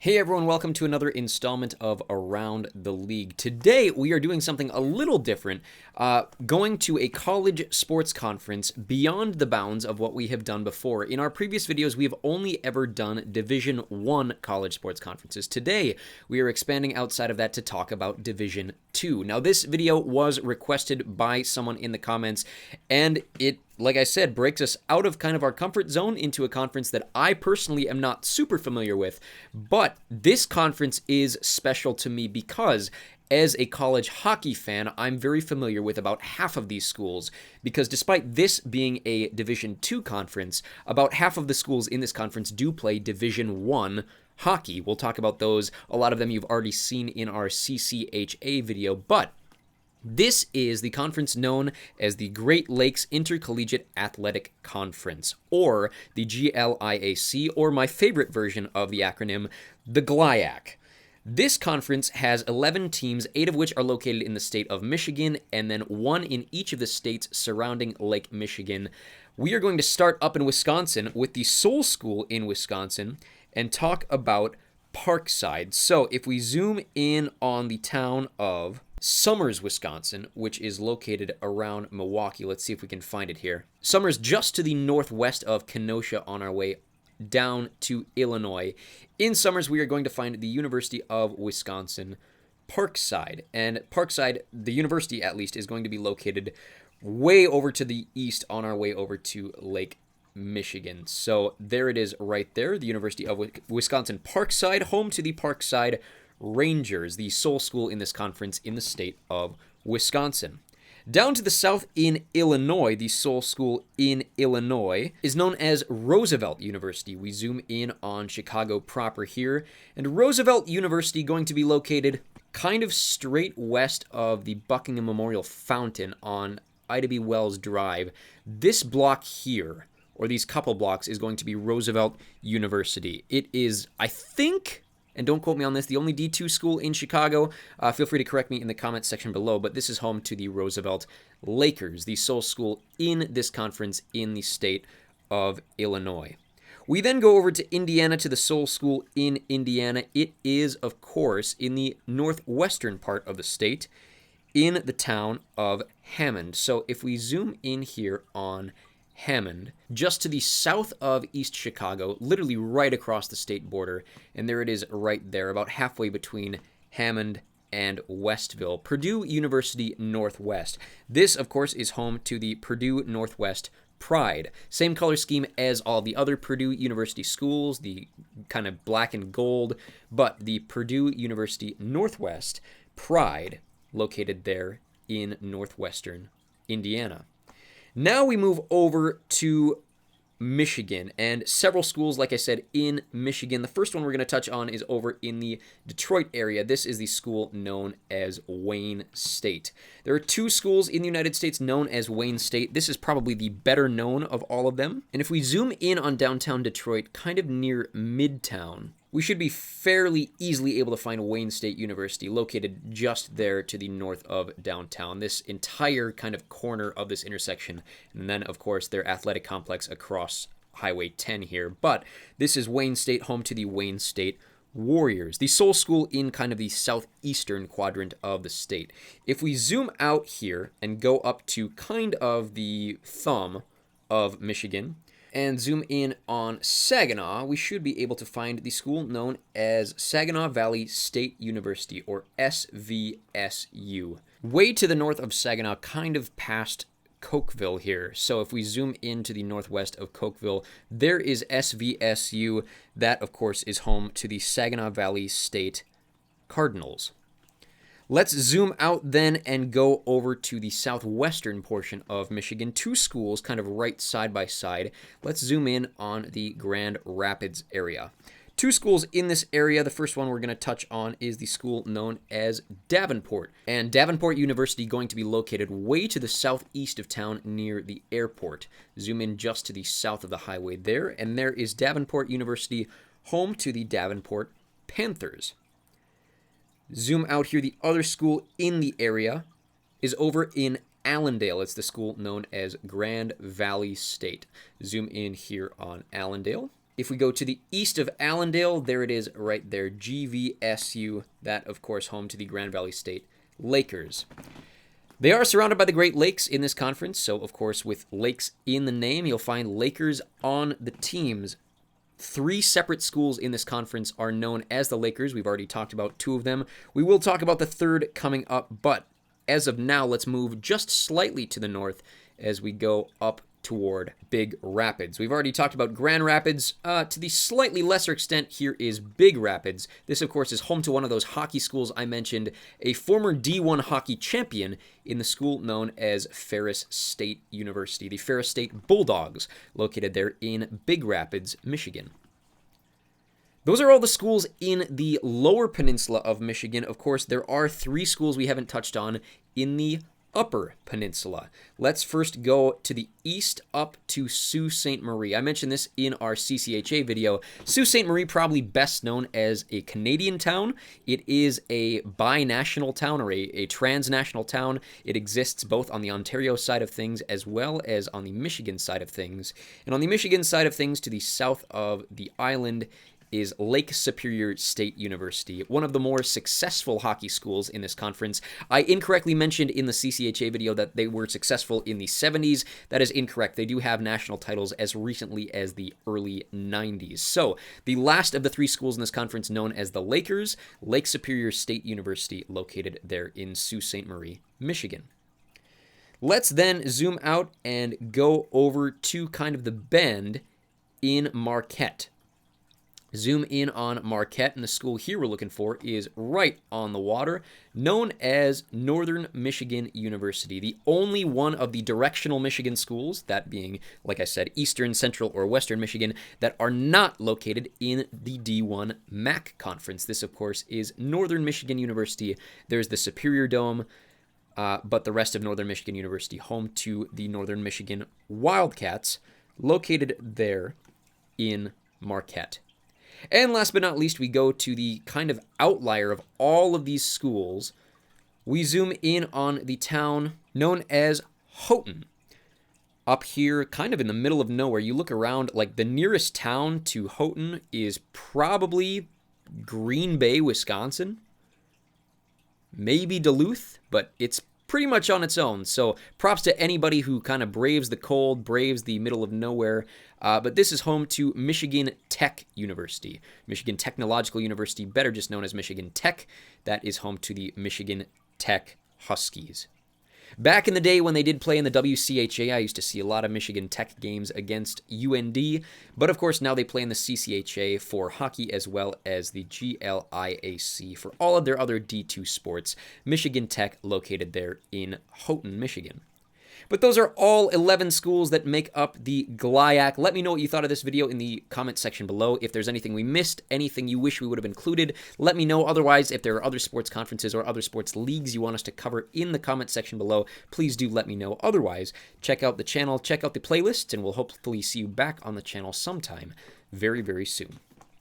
Hey everyone, welcome to another installment of Around the League. Today we are doing something a little different, going to a college sports conference beyond the bounds of what we have done before. In our previous videos, we have only ever done Division I college sports conferences. Today, we are expanding outside of that to talk about Division II. Now, this video was requested by someone in the comments, and it, like I said, breaks us out of kind of our comfort zone into a conference that I personally am not super familiar with. But this conference is special to me because as a college hockey fan, I'm very familiar with about half of these schools because despite this being a Division II conference, about half of the schools in this conference do play Division I hockey. We'll talk about those. A lot of them you've already seen in our CCHA video, but this is the conference known as the Great Lakes Intercollegiate Athletic Conference, or the GLIAC, or my favorite version of the acronym, the GLIAC. This conference has 11 teams, 8 of which are located in the state of Michigan, and then 1 in each of the states surrounding Lake Michigan. We are going to start up in Wisconsin with the Soul School in Wisconsin and talk about Parkside. So if we zoom in on the town of Somers, Wisconsin, which is located around Milwaukee. Let's see if we can find it here. Somers just to the northwest of Kenosha on our way down to Illinois. In Somers, we are going to find the University of Wisconsin Parkside. And Parkside, the university at least, is going to be located way over to the east on our way over to Lake Michigan. So there it is right there, the University of Wisconsin Parkside, home to the Parkside Rangers, the sole school in this conference in the state of Wisconsin. Down to the south in Illinois, the sole school in Illinois is known as Roosevelt University. We zoom in on Chicago proper here, and Roosevelt University going to be located kind of straight west of the Buckingham Memorial Fountain on Ida B. Wells Drive. This block here, or these couple blocks, is going to be Roosevelt University. It is, I think, and don't quote me on this, the only D2 school in Chicago. Feel free to correct me in the comments section below, but this is home to the Roosevelt Lakers, the sole school in this conference in the state of Illinois. We then go over to Indiana to the sole school in Indiana. It is, of course, in the northwestern part of the state, in the town of Hammond. So if we zoom in here on Hammond, just to the south of East Chicago, literally right across the state border, and there it is right there, about halfway between Hammond and Westville, Purdue University Northwest. This, of course, is home to the Purdue Northwest Pride. Same color scheme as all the other Purdue University schools, the kind of black and gold, but the Purdue University Northwest Pride located there in northwestern Indiana. Now we move over to Michigan, and several schools, like I said, in Michigan. The first one we're going to touch on is over in the Detroit area. This is the school known as Wayne State. There are 2 schools in the United States known as Wayne State. This is probably the better known of all of them. And if we zoom in on downtown Detroit, kind of near Midtown, we should be fairly easily able to find Wayne State University, located just there to the north of downtown. This entire kind of corner of this intersection, and then, of course, their athletic complex across Highway 10 here. But this is Wayne State, home to the Wayne State Warriors, the sole school in kind of the southeastern quadrant of the state. If we zoom out here and go up to kind of the thumb of Michigan, and zoom in on Saginaw, we should be able to find the school known as Saginaw Valley State University, or SVSU. Way to the north of Saginaw, kind of past Cokeville here. So if we zoom into the northwest of Cokeville, there is SVSU. That, of course, is home to the Saginaw Valley State Cardinals. Let's zoom out then and go over to the southwestern portion of Michigan. 2 schools kind of right side by side. Let's zoom in on the Grand Rapids area. 2 schools in this area. The first one we're going to touch on is the school known as Davenport. And Davenport University going to be located way to the southeast of town near the airport. Zoom in just to the south of the highway there. And there is Davenport University, home to the Davenport Panthers. Zoom out here, the other school in the area is over in Allendale. It's the school known as Grand Valley State. Zoom in here on Allendale. If we go to the east of Allendale, there it is right there, GVSU. That, of course, home to the Grand Valley State Lakers. They are surrounded by the Great Lakes in this conference, so, of course, with lakes in the name, you'll find Lakers on the teams. 3 separate schools in this conference are known as the Lakers. We've already talked about 2 of them. We will talk about the 3rd coming up, but as of now, let's move just slightly to the north as we go up toward Big Rapids. We've already talked about Grand Rapids. To the slightly lesser extent, here is Big Rapids. This, of course, is home to one of those hockey schools I mentioned, a former D1 hockey champion in the school known as Ferris State University, the Ferris State Bulldogs, located there in Big Rapids, Michigan. Those are all the schools in the lower peninsula of Michigan. Of course, there are 3 schools we haven't touched on in the upper peninsula. Let's first go to the east up to Sault Ste. Marie. I mentioned this in our CCHA video. Sault Ste. Marie, probably best known as a Canadian town. It is a binational town or a transnational town. It exists both on the Ontario side of things as well as on the Michigan side of things. And on the Michigan side of things, to the south of the island, is Lake Superior State University, one of the more successful hockey schools in this conference. I incorrectly mentioned in the CCHA video that they were successful in the 70s. That is incorrect. They do have national titles as recently as the early 90s. So, the last of the 3 schools in this conference known as the Lakers, Lake Superior State University, located there in Sault Ste. Marie, Michigan. Let's then zoom out and go over to kind of the bend in Marquette. Zoom in on Marquette, and the school here we're looking for is right on the water, known as Northern Michigan University, the only one of the directional Michigan schools, that being, like I said, Eastern, Central, or Western Michigan, that are not located in the D1 MAC conference. This, of course, is Northern Michigan University. There's the Superior Dome, but the rest of Northern Michigan University, home to the Northern Michigan Wildcats, located there in Marquette. And last but not least, we go to the kind of outlier of all of these schools. We zoom in on the town known as Houghton. Up here, kind of in the middle of nowhere, you look around, like the nearest town to Houghton is probably Green Bay, Wisconsin. Maybe Duluth, but it's pretty much on its own. So props to anybody who kind of braves the cold, braves the middle of nowhere. But this is home to Michigan Tech University, Michigan Technological University, better just known as Michigan Tech. That is home to the Michigan Tech Huskies. Back in the day when they did play in the WCHA, I used to see a lot of Michigan Tech games against UND, but of course now they play in the CCHA for hockey as well as the GLIAC for all of their other D2 sports. Michigan Tech located there in Houghton, Michigan. But those are all 11 schools that make up the GLIAC. Let me know what you thought of this video in the comment section below. If there's anything we missed, anything you wish we would have included, let me know. Otherwise, if there are other sports conferences or other sports leagues you want us to cover in the comment section below, please do let me know. Otherwise, check out the channel, check out the playlists, and we'll hopefully see you back on the channel sometime very, very soon.